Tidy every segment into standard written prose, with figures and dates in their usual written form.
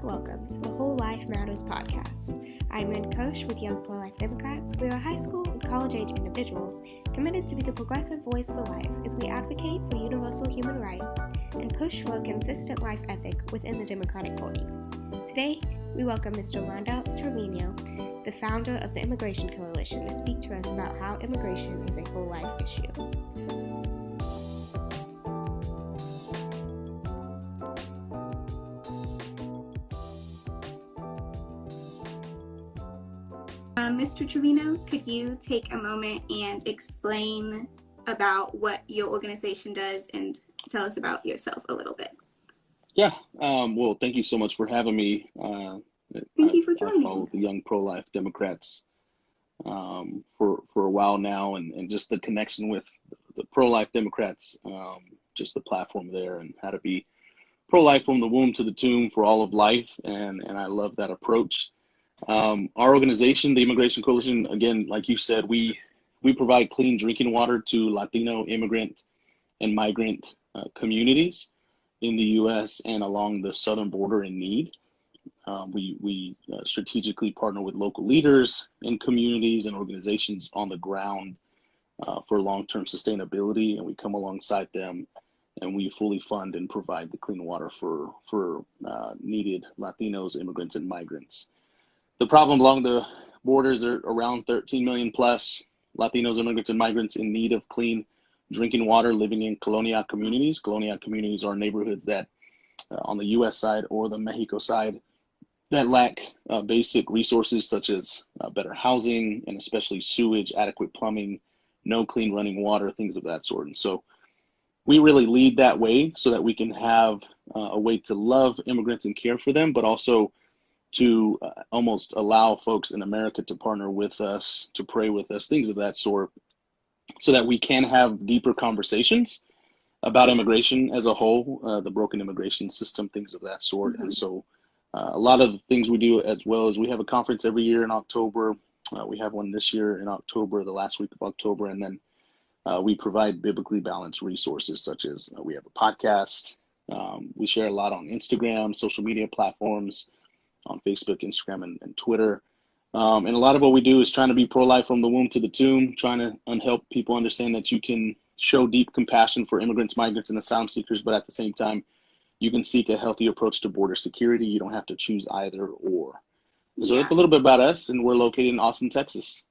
welcome to the Whole Life Matters podcast. I'm Ed Koch with Young Pro-Life Democrats. We are high school and college-age individuals committed to be the progressive voice for life as we advocate for universal human rights and push for a consistent life ethic within the Democratic Party. Today, we welcome Mr. Rondell Treviño, the founder of the Immigration Coalition, to speak to us about how immigration is a whole life issue. Mr. Treviño, could you take a moment and explain about what your organization does and tell us about yourself a little bit? Yeah, well, thank you so much for having me. Thank you for joining. I followed the Young Pro-Life Democrats for a while now, and just the connection with the pro-life Democrats, just the platform there and how to be pro-life from the womb to the tomb for all of life, and I love that approach. Our organization, the Immigration Coalition, again, like you said, we provide clean drinking water to Latino immigrant and migrant communities in the U.S. and along the southern border in need. We strategically partner with local leaders in communities and organizations on the ground for long-term sustainability, and we come alongside them and we fully fund and provide the clean water for needed Latinos, immigrants, and migrants. The problem along the borders are around 13 million plus Latinos, immigrants, and migrants in need of clean drinking water living in colonial communities. Colonial communities are neighborhoods that on the U.S. side or the Mexico side that lack basic resources such as better housing and especially sewage, adequate plumbing, no clean running water, things of that sort. And so we really lead that way so that we can have a way to love immigrants and care for them, but also to almost allow folks in America to partner with us, to pray with us, things of that sort, so that we can have deeper conversations about immigration as a whole, the broken immigration system, things of that sort. Mm-hmm. And so a lot of the things we do, as well as we have a conference every year in October. We have one this year in October, the last week of October. And then we provide biblically balanced resources, such as we have a podcast. We share a lot on Instagram, social media platforms, on Facebook, Instagram, and Twitter. And a lot of what we do is trying to be pro-life from the womb to the tomb, trying to help people understand that you can show deep compassion for immigrants, migrants, and asylum seekers, but at the same time, you can seek a healthy approach to border security. You don't have to choose either or. So that's a little bit about us, and we're located in Austin, Texas.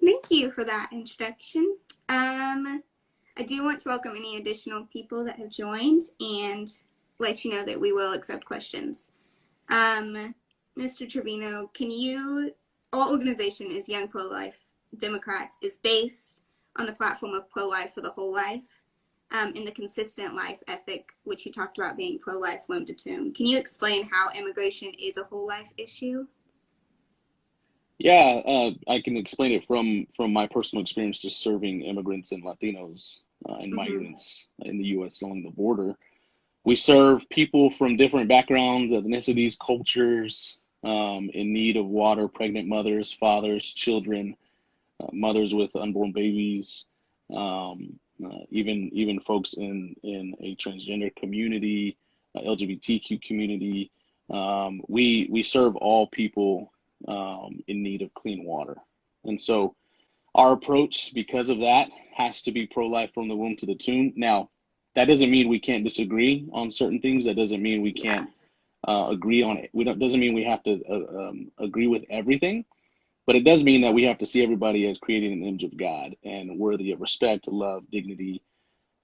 Thank you for that introduction. I do want to welcome any additional people that have joined and let you know that we will accept questions. Mr. Treviño, our organization is Young Pro-Life Democrats, is based on the platform of pro-life for the whole life, and the consistent life ethic, which you talked about being pro-life womb to tomb. Can you explain how immigration is a whole life issue? Yeah, I can explain it from my personal experience just serving immigrants and Latinos and migrants in the U.S. along the border. We serve people from different backgrounds, ethnicities, cultures, in need of water, pregnant mothers, fathers, children, mothers with unborn babies, even folks in a transgender community, LGBTQ community. We serve all people in need of clean water. And so our approach, because of that, has to be pro-life from the womb to the tomb. Now, that doesn't mean we can't disagree on certain things. That doesn't mean we can't agree on it. Doesn't mean we have to agree with everything, but it does mean that we have to see everybody as created in the image of God and worthy of respect, love, dignity,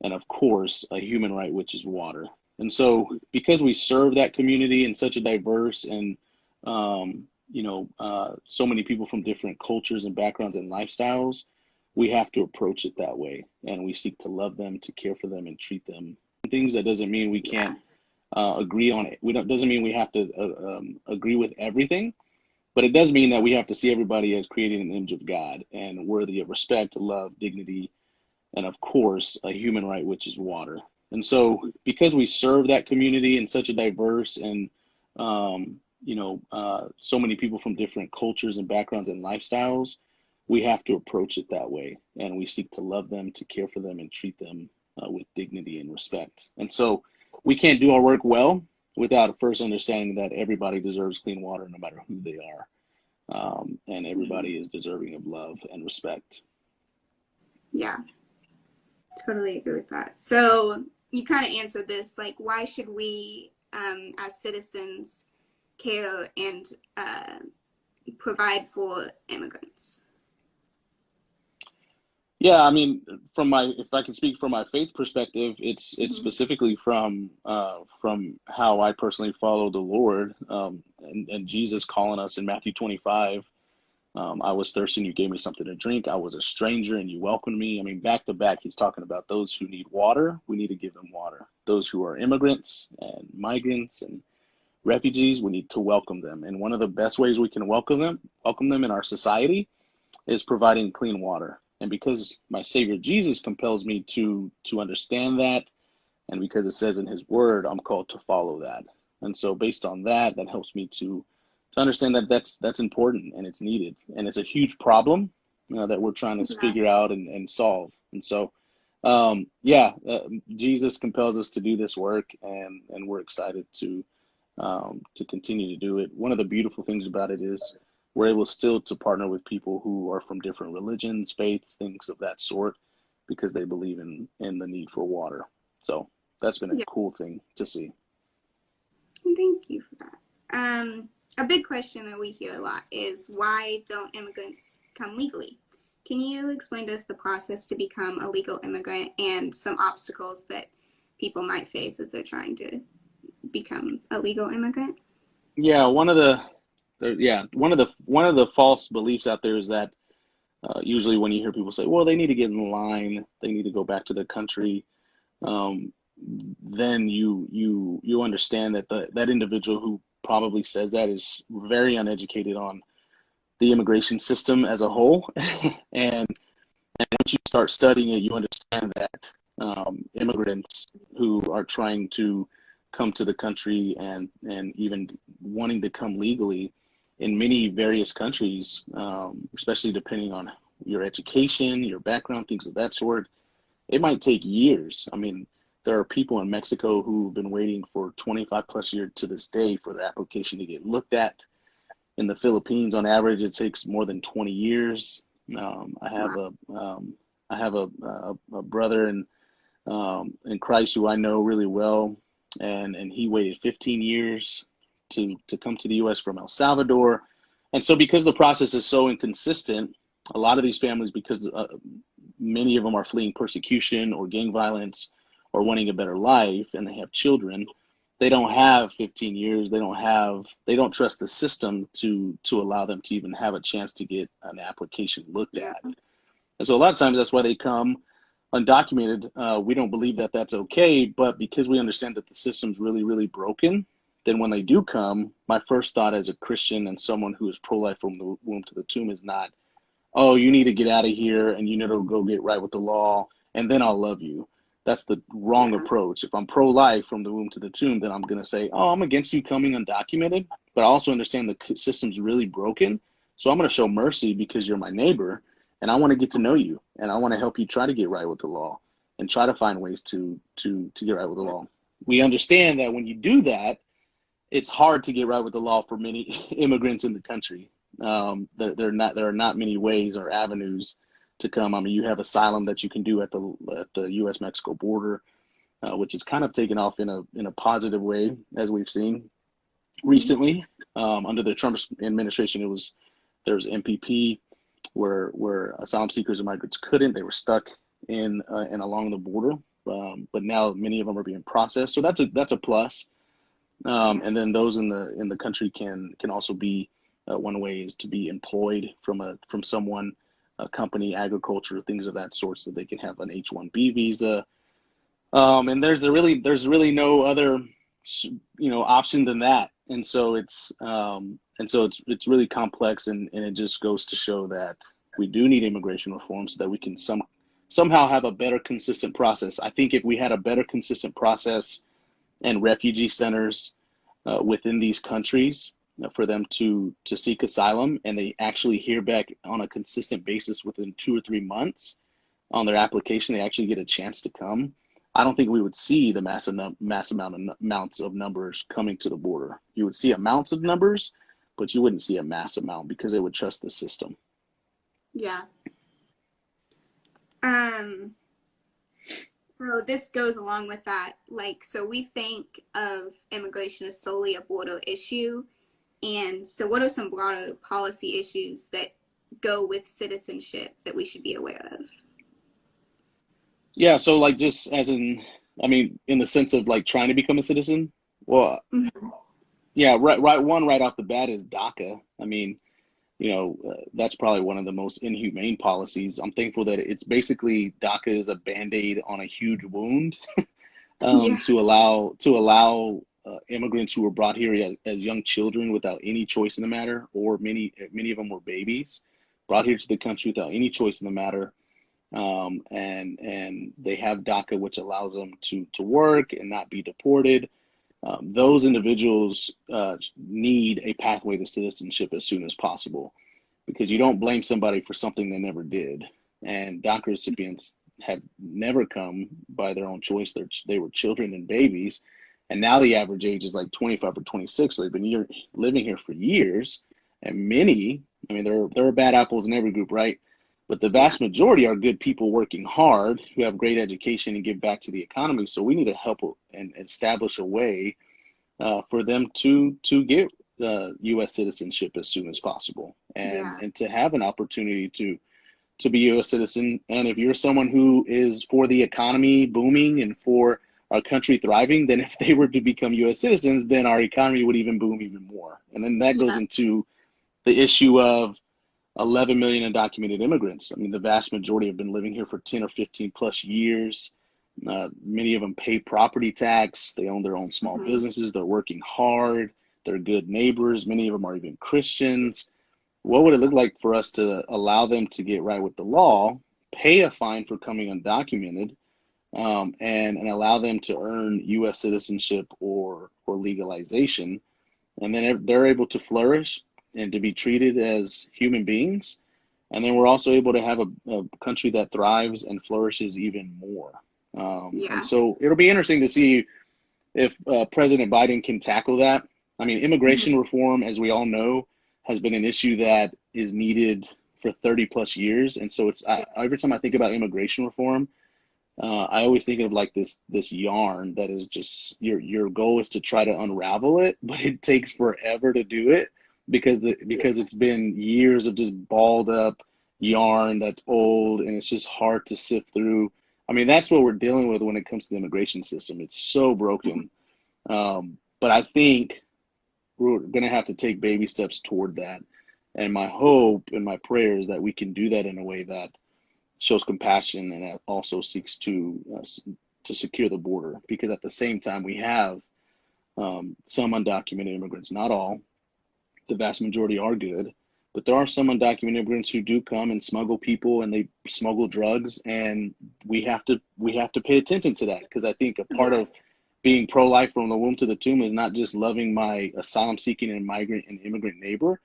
and of course, a human right, which is water. And so because we serve that community in such a diverse and, so many people from different cultures and backgrounds and lifestyles, we have to approach it that way, and we seek to love them, to care for them, and treat them. Things that doesn't mean we can't agree on it. Doesn't mean we have to agree with everything, but it does mean that we have to see everybody as created in the image of God and worthy of respect, love, dignity, and of course, a human right, which is water. And so because we serve that community in such a diverse and, so many people from different cultures and backgrounds and lifestyles, we have to approach it that way, and we seek to love them, to care for them, and treat them with dignity and respect. And so we can't do our work well without first understanding that everybody deserves clean water no matter who they are. And Mhm. everybody is deserving of love and respect. Yeah, totally agree with that. So you kind of answered this, like, why should we, as citizens, care and provide for immigrants? Yeah, I mean, if I can speak from my faith perspective, it's Mm-hmm. specifically from how I personally follow the Lord, and Jesus calling us in Matthew 25. I was thirsty and you gave me something to drink. I was a stranger and you welcomed me. I mean, back to back, he's talking about those who need water, we need to give them water. Those who are immigrants and migrants and refugees, we need to welcome them. And one of the best ways we can welcome them in our society is providing clean water. And because my Savior Jesus compels me to understand that, and because it says in His Word, I'm called to follow that. And so, based on that, that helps me to understand that that's important and it's needed, and it's a huge problem that we're trying to Yeah. figure out and solve. And so, Jesus compels us to do this work, and we're excited to continue to do it. One of the beautiful things about it is we're able still to partner with people who are from different religions, faiths, things of that sort, because they believe in the need for water. So that's been a Yeah. cool thing to see. Thank you for that. A big question that we hear a lot is, why don't immigrants come legally? Can you explain to us the process to become a legal immigrant and some obstacles that people might face as they're trying to become a legal immigrant? Yeah, one of the false beliefs out there is that usually when you hear people say, "Well, they need to get in line, they need to go back to their country," um, then you understand that that individual who probably says that is very uneducated on the immigration system as a whole. and once you start studying it, you understand that immigrants who are trying to come to the country and even wanting to come legally in many various countries, especially depending on your education, your background, things of that sort, it might take years. I mean, there are people in Mexico who've been waiting for 25 plus years to this day for their application to get looked at. In the Philippines, on average, it takes more than 20 years. Um, I have Wow. a I have a brother in Christ who I know really well, and he waited 15 years to come to the U.S. from El Salvador, and so because the process is so inconsistent, a lot of these families, because many of them are fleeing persecution or gang violence or wanting a better life, and they have children, they don't have 15 years. They don't trust the system to allow them to even have a chance to get an application looked Yeah. at. And so a lot of times that's why they come undocumented. We don't believe that that's okay, but because we understand that the system's really, really broken, then when they do come, my first thought as a Christian and someone who is pro-life from the womb to the tomb is not, oh, you need to get out of here and you need to go get right with the law, and then I'll love you. That's the wrong Yeah. approach. If I'm pro-life from the womb to the tomb, then I'm going to say, oh, I'm against you coming undocumented, but I also understand the system's really broken. So I'm going to show mercy because you're my neighbor and I want to get to know you and I want to help you try to get right with the law and try to find ways to get right with the law. We understand that when you do that, it's hard to get right with the law for many immigrants in the country. There are not many ways or avenues to come. I mean, you have asylum that you can do at the U.S. Mexico border, which is kind of taken off in a positive way, as we've seen Mm-hmm. recently. Under the Trump administration, there was MPP where asylum seekers and migrants couldn't. They were stuck in and along the border. But now many of them are being processed, so that's a plus. Yeah. And then those in the country can also be one way is to be employed from someone, a company, agriculture, things of that sort, so that they can have an H-1B visa. And there's really no other option than that. And so it's really complex, and it just goes to show that we do need immigration reform so that we can somehow have a better consistent process. I think if we had a better consistent process and refugee centers within these countries for them to seek asylum, and they actually hear back on a consistent basis within 2 or 3 months on their application, they actually get a chance to come. I don't think we would see the amounts of numbers coming to the border. You would see amounts of numbers, but you wouldn't see a mass amount because they would trust the system. Yeah. So this goes along with that. Like, so we think of immigration as solely a border issue. And so what are some broader policy issues that go with citizenship that we should be aware of? Yeah, so like just as in, I mean, in the sense of like trying to become a citizen. Well, Mm-hmm. yeah, right off the bat is DACA. I mean, that's probably one of the most inhumane policies. I'm thankful that it's basically DACA is a band-aid on a huge wound, Yeah. to allow immigrants who were brought here as young children without any choice in the matter, or many of them were babies brought here to the country without any choice in the matter, and they have DACA, which allows them to work and not be deported. Those individuals need a pathway to citizenship as soon as possible, because you don't blame somebody for something they never did. And DACA recipients have never come by their own choice. They were children and babies. And now the average age is like 25 or 26. So they've been living here for years. And many, I mean, there are bad apples in every group, right? But the Yeah. vast majority are good people working hard who have great education and give back to the economy. So we need to help and establish a way for them to get U.S. citizenship as soon as possible, and Yeah. to have an opportunity to be a U.S. citizen. And if you're someone who is for the economy booming and for our country thriving, then if they were to become U.S. citizens, then our economy would even boom even more. And then that goes Yeah. into the issue of 11 million undocumented immigrants. I mean, the vast majority have been living here for 10 or 15 plus years. Many of them pay property tax. They own their own small Mm-hmm. businesses. They're working hard. They're good neighbors. Many of them are even Christians. What would it look like for us to allow them to get right with the law, pay a fine for coming undocumented, and allow them to earn U.S. citizenship or legalization, and then they're able to flourish and to be treated as human beings. And then we're also able to have a country that thrives and flourishes even more. And Yeah. so it'll be interesting to see if President Biden can tackle that. I mean, Mm-hmm. immigration reform, as we all know, has been an issue that is needed for 30 plus years. And so Yeah. every time I think about immigration reform, I always think of like this yarn that is just your goal is to try to unravel it, but it takes forever to do it because it's been years of just balled up yarn that's old, and it's just hard to sift through. I mean, that's what we're dealing with when it comes to the immigration system. It's so broken. But I think we're going to have to take baby steps toward that. And my hope and my prayer is that we can do that in a way that shows compassion and that also seeks to secure the border. Because at the same time, we have some undocumented immigrants, not all. The vast majority are good, but there are some undocumented immigrants who do come and smuggle people, and they smuggle drugs, and we have to pay attention to that, because I think a part Yeah. of being pro-life from the womb to the tomb is not just loving my asylum seeking and migrant and immigrant neighbor,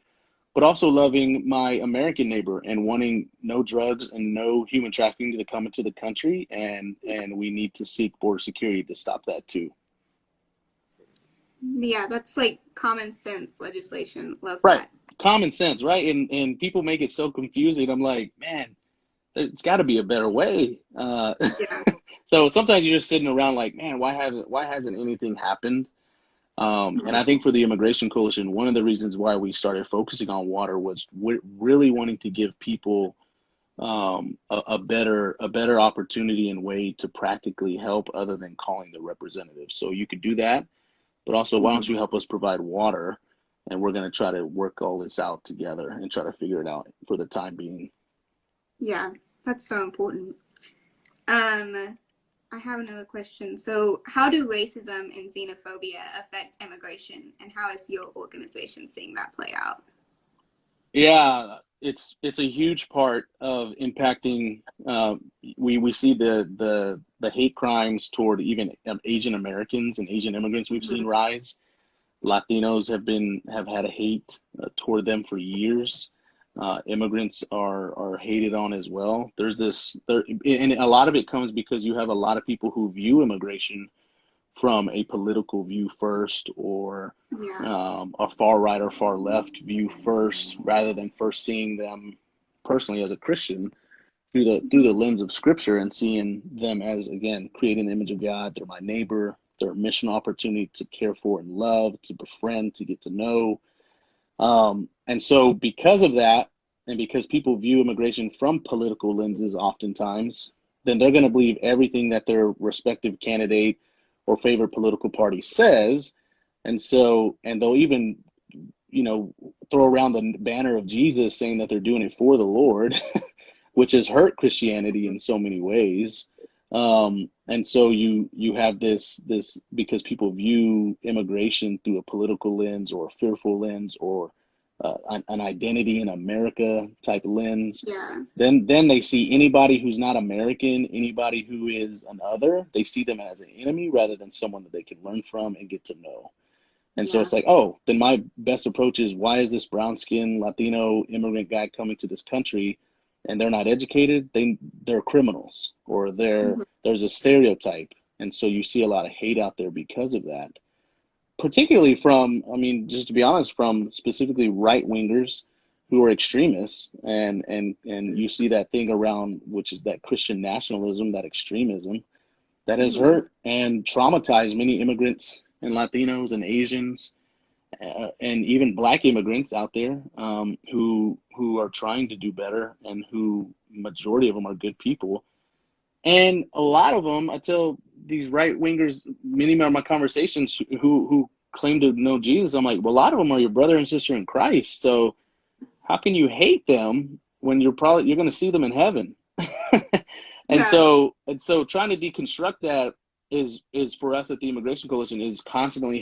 but also loving my American neighbor and wanting no drugs and no human trafficking to come into the country, and we need to seek border security to stop that too. Yeah. That's like common sense legislation. Love Right. that. Common sense, right? And people make it so confusing. I'm like, man, there's got to be a better way. Yeah. So sometimes you're just sitting around like, man, why hasn't anything happened? And I Mm-hmm. think for the Immigration Coalition, one of the reasons why we started focusing on water was really wanting to give people a better opportunity and way to practically help other than calling the representative. So you could do that, but also why don't Mm-hmm. you help us provide water? And we're going to try to work all this out together and try to figure it out for the time being. Yeah. That's so important. Um, I have another question. So, how do racism and xenophobia affect immigration, and how is your organization seeing that play out? Yeah, it's a huge part of impacting. We see the hate crimes toward even Asian Americans and Asian immigrants we've Mm-hmm. seen rise. Latinos have had a hate toward them for years. Immigrants are hated on as well. And a lot of it comes because you have a lot of people who view immigration from a political view first, or Yeah. a far right or far left view first, rather than first seeing them personally as a Christian through the lens of Scripture, and seeing them as, again, creating the image of God. They're my neighbor. They're a mission opportunity to care for and love, to befriend, to get to know. And so because of that, and because people view immigration from political lenses oftentimes, then they're going to believe everything that their respective candidate or favorite political party says. And they'll even, throw around the banner of Jesus, saying that they're doing it for the Lord, which has hurt Christianity in so many ways. And so you have this because people view immigration through a political lens or a fearful lens, or an identity in America type lens. Yeah. Then they see anybody who's not American, anybody who is an other, they see them as an enemy rather than someone that they can learn from and get to know. And so Yeah. it's like, oh, then my best approach is, why is this brown skinned Latino immigrant guy coming to this country and they're not educated? They're criminals, or there's a stereotype. And so you see a lot of hate out there because of that, particularly from, I mean, just to be honest, from specifically right wingers who are extremists. And you see that thing around, which is that Christian nationalism, that extremism that has hurt and traumatized many immigrants and Latinos and Asians, and even Black immigrants out there, who are trying to do better, and who majority of them are good people. And a lot of them, I tell these right wingers, many of my conversations, who claim to know Jesus, I'm like, well, a lot of them are your brother and sister in Christ. So how can you hate them when you're going to see them in heaven? And Yeah. so trying to deconstruct that is for us at the Immigration Coalition, is constantly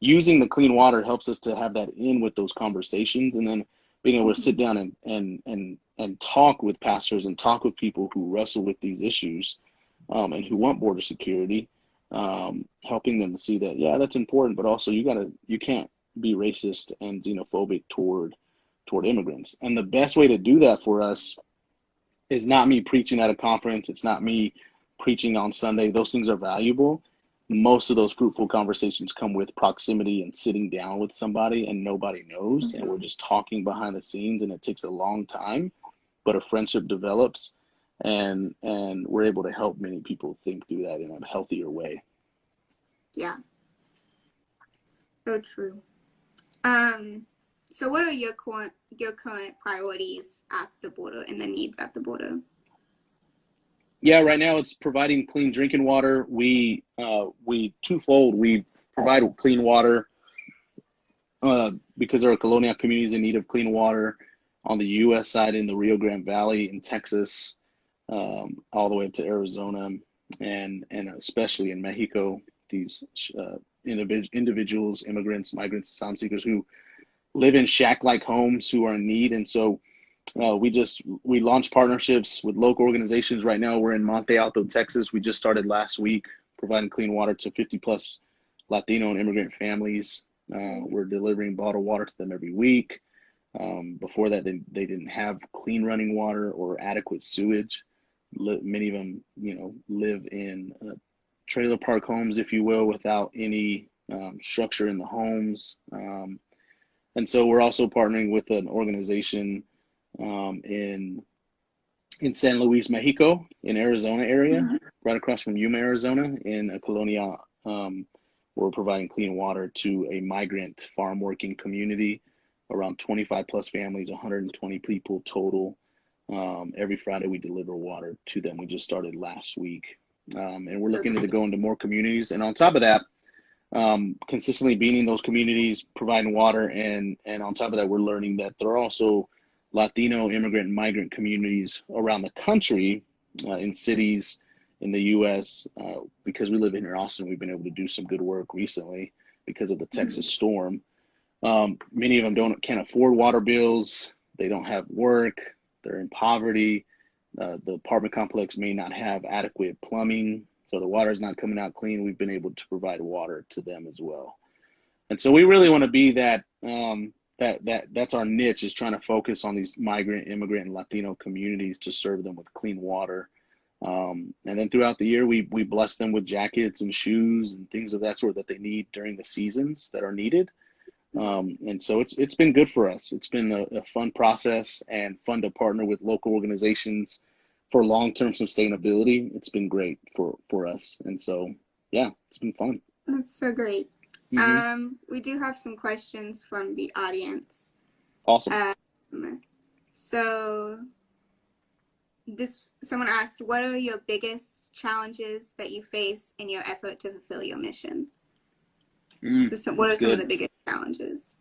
using the clean water helps us to have that in with those conversations, and then being able to sit down and talk with pastors and talk with people who wrestle with these issues, and who want border security, helping them to see that, yeah, that's important, but also you can't be racist and xenophobic toward immigrants. And the best way to do that for us is not me preaching at a conference. It's not me preaching on Sunday. Those things are valuable. Most of those fruitful conversations come with proximity and sitting down with somebody and nobody knows, and we're just talking behind the scenes, and it takes a long time, but a friendship develops, and we're able to help many people think through that in a healthier way. Yeah. So true. So what are your current priorities at the border and the needs at the border? Yeah, right now it's providing clean drinking water. We twofold. We provide clean water because there are colonial communities in need of clean water on the U.S. side in the Rio Grande Valley in Texas, all the way up to Arizona, and especially in Mexico. These individuals, immigrants, migrants, asylum seekers who live in shack-like homes, who are in need. And so we launched partnerships with local organizations. Right now we're in Monte Alto, Texas. We just started last week providing clean water to 50 plus Latino and immigrant families. We're delivering bottled water to them every week. Before that, they didn't have clean running water or adequate sewage. Many of them, live in trailer park homes, if you will, without any structure in the homes. And so we're also partnering with an organization in San Luis, Mexico, in Arizona area, right across from Yuma, Arizona, in a colonia. We're providing clean water to a migrant farm working community, around 25 plus families, 120 people total. Every Friday we deliver water to them. We just started last week, and we're looking to go into more communities. And on top of that, consistently being in those communities, providing water, and on top of that, we're learning that there are also Latino immigrant and migrant communities around the country, in cities in the U.S. Because we live here in Austin, we've been able to do some good work recently because of the Texas storm. Many of them can't afford water bills. They don't have work. They're in poverty. The apartment complex may not have adequate plumbing, so the water is not coming out clean. We've been able to provide water to them as well. And so we really want to be that that's our niche, is trying to focus on these migrant, immigrant, and Latino communities to serve them with clean water. And then throughout the year, we bless them with jackets and shoes and things of that sort that they need during the seasons that are needed. And so it's been good for us. It's been a fun process and fun to partner with local organizations for long-term sustainability. It's been great for us. And so, yeah, it's been fun. That's so great. We do have some questions from the audience. Awesome. So someone asked, what are your biggest challenges that you face in your effort to fulfill your mission? So what are some of the biggest challenges?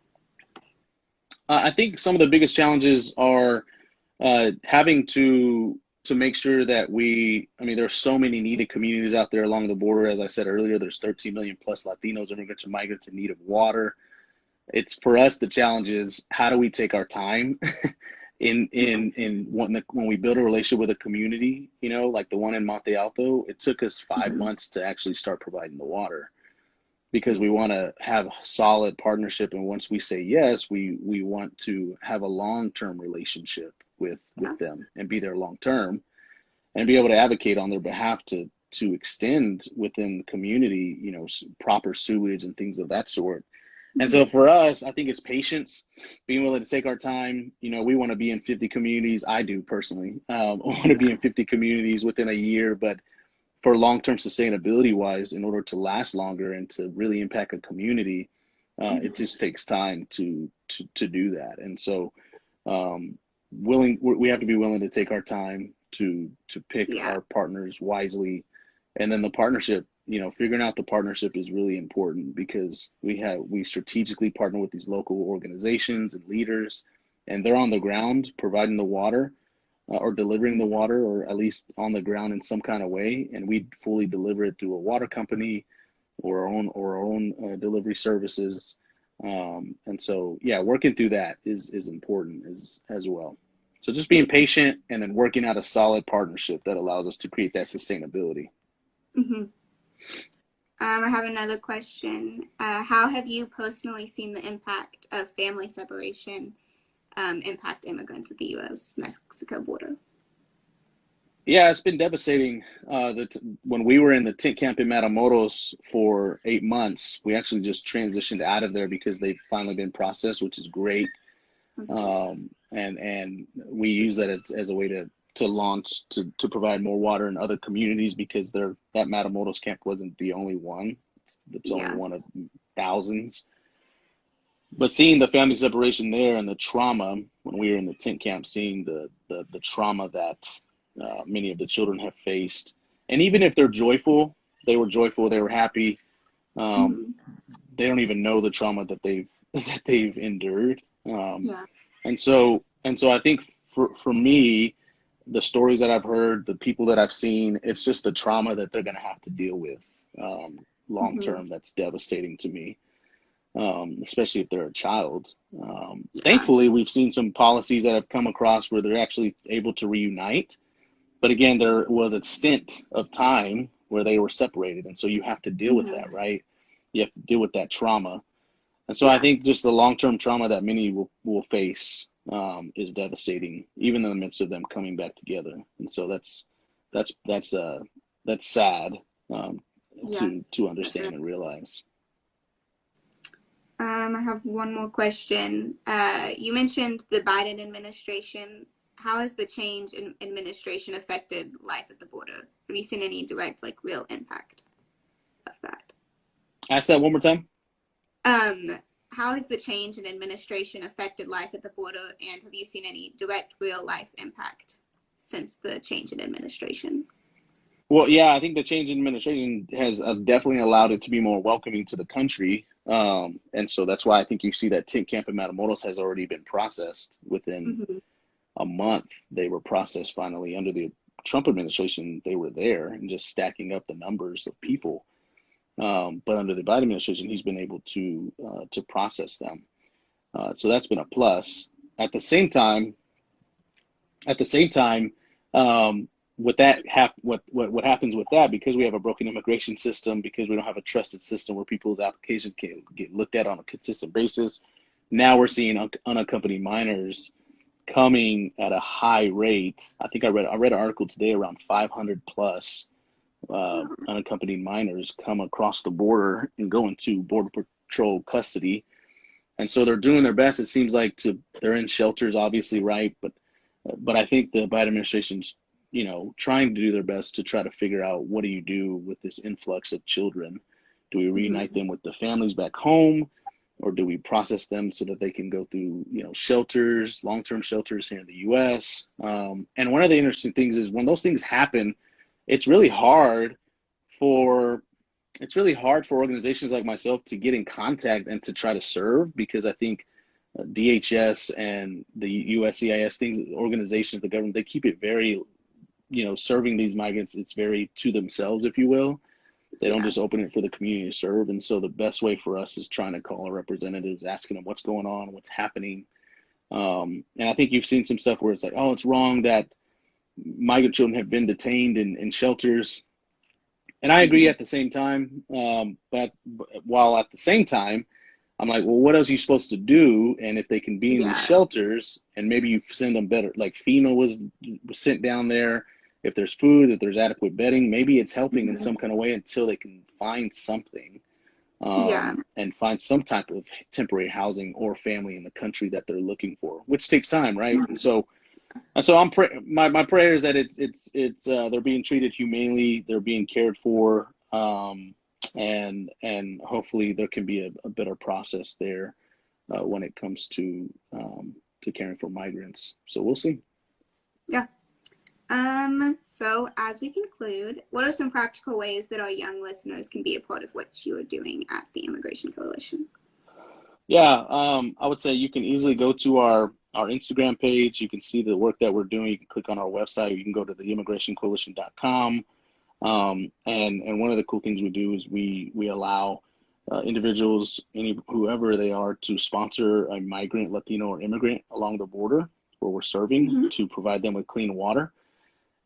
I think some of the biggest challenges are having to make sure that there's so many needed communities out there along the border. As I said earlier, there's 13 million plus Latinos, immigrants, and migrants in need of water. It's for us, the challenge is, how do we take our time in when we build a relationship with a community, like the one in Monte Alto. It took us 5 months to actually start providing the water, because we want to have a solid partnership. And once we say yes, we want to have a long-term relationship with them and be there long-term and be able to advocate on their behalf to extend within the community, proper sewage and things of that sort. And so for us, I think it's patience, being willing to take our time. We want to be in 50 communities. I do personally. I want to be in 50 communities within a year, but for long-term sustainability wise, in order to last longer and to really impact a community, it just takes time to do that. And so we have to be willing to take our time to pick our partners wisely. And then the partnership, figuring out the partnership is really important, because we strategically partner with these local organizations and leaders, and they're on the ground providing the water, or delivering the water, or at least on the ground in some kind of way. And we fully deliver it through a water company or our own delivery services. And so, working through that is important as well. So just being patient and then working out a solid partnership that allows us to create that sustainability. I have another question. How have you personally seen the impact of family separation impact immigrants at the U.S.-Mexico border? Yeah, it's been devastating. When we were in the tent camp in Matamoros for 8 months, we actually just transitioned out of there because they've finally been processed, which is great. And we use that as a way to launch, to provide more water in other communities, because that Matamoros camp wasn't the only one. It's only one of thousands. But seeing the family separation there and the trauma when we were in the tent camp, seeing the trauma that many of the children have faced, and even if they're joyful, they were happy. They don't even know the trauma that they've endured. And so I think for me, the stories that I've heard, the people that I've seen, it's just the trauma that they're going to have to deal with long term. That's devastating to me. Especially if they're a child. Thankfully, we've seen some policies that have come across where they're actually able to reunite. But again, there was a stint of time where they were separated. And so you have to deal with that, right? You have to deal with that trauma. And so I think just the long-term trauma that many will face is devastating, even in the midst of them coming back together. And so that's sad to understand and realize. I have one more question. You mentioned the Biden administration. How has the change in administration affected life at the border? Have you seen any direct, real impact of that? Ask that one more time. How has the change in administration affected life at the border, and have you seen any direct, real life impact since the change in administration? Well, yeah, I think the change in administration has definitely allowed it to be more welcoming to the country. And so that's why I think you see that tent camp in Matamoros has already been processed within a month. They were processed finally. Under the Trump administration, they were there and just stacking up the numbers of people. But under the Biden administration, he's been able to process them. So that's been a plus. At the same time, with that, what happens with that, because we have a broken immigration system, because we don't have a trusted system where people's applications can get looked at on a consistent basis, now we're seeing unaccompanied minors coming at a high rate. I think I read an article today around 500 plus unaccompanied minors come across the border and go into Border Patrol custody. And so they're doing their best. It seems like they're in shelters, obviously, right? But I think the Biden administration's, trying to do their best to try to figure out, what do you do with this influx of children? Do we reunite them with the families back home, or do we process them so that they can go through, shelters, long-term shelters here in the U.S.? And one of the interesting things is when those things happen, it's really hard for organizations like myself to get in contact and to try to serve, because I think DHS and the USCIS organizations, the government, they keep it very, serving these migrants, it's very to themselves, if you will. They don't just open it for the community to serve. And so the best way for us is trying to call our representatives, asking them what's going on, what's happening. And I think you've seen some stuff where it's like, oh, it's wrong that migrant children have been detained in shelters. And I agree at the same time. But while at the same time, I'm like, well, what else are you supposed to do? And if they can be in these shelters, and maybe you send them better, like FEMA was sent down there. If there's food, if there's adequate bedding, maybe it's helping in some kind of way until they can find something and find some type of temporary housing or family in the country that they're looking for, which takes time, right? And so my prayer is that it's they're being treated humanely, they're being cared for, and hopefully there can be a better process there when it comes to caring for migrants. So we'll see. Yeah. So as we conclude, what are some practical ways that our young listeners can be a part of what you are doing at the Immigration Coalition? Yeah, I would say you can easily go to our Instagram page. You can see the work that we're doing. You can click on our website. You can go to theimmigrationcoalition.com. And one of the cool things we do is we allow individuals, whoever they are, to sponsor a migrant, Latino, or immigrant along the border where we're serving to provide them with clean water.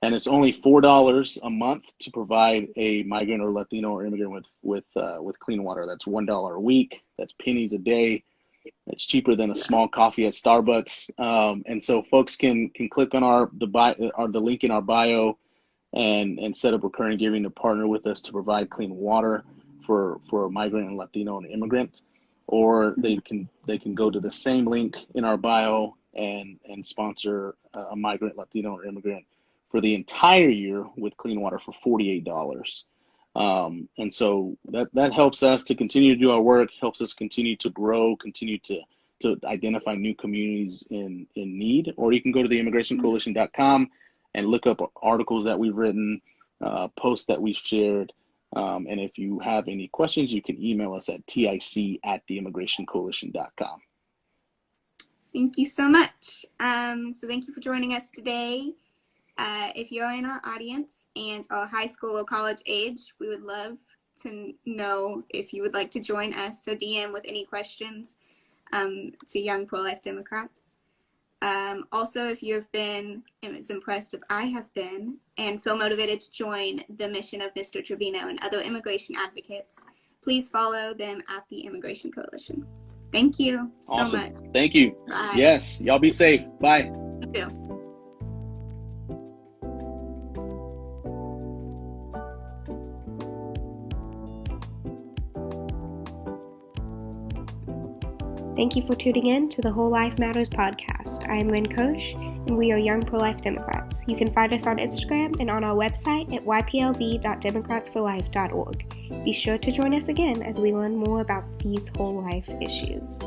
And it's only $4 a month to provide a migrant or Latino or immigrant with clean water. That's $1 a week. That's pennies a day. It's cheaper than a small coffee at Starbucks. And so folks can click on the link in our bio and set up recurring giving to partner with us to provide clean water for a migrant and Latino and immigrant. Or they can go to the same link in our bio and sponsor a migrant, Latino, or immigrant for the entire year with clean water for $48. And so that helps us to continue to do our work, helps us continue to grow, continue to identify new communities in need. Or you can go to theimmigrationcoalition.com and look up articles that we've written, posts that we've shared. And if you have any questions, you can email us at tic@theimmigrationcoalition.com. Thank you so much. So thank you for joining us today. If you're in our audience and are high school or college age, we would love to know if you would like to join us. So DM with any questions to Young Pro-Life Democrats. Also, if you have been as impressed as I have been and feel motivated to join the mission of Mr. Treviño and other immigration advocates, please follow them at the Immigration Coalition. Thank you so much. Thank you. Bye. Yes. Y'all be safe. Bye. You too. Thank you for tuning in to the Whole Life Matters podcast. I am Lynn Koch, and we are Young Pro-Life Democrats. You can find us on Instagram and on our website at ypld.democratsforlife.org. Be sure to join us again as we learn more about these whole life issues.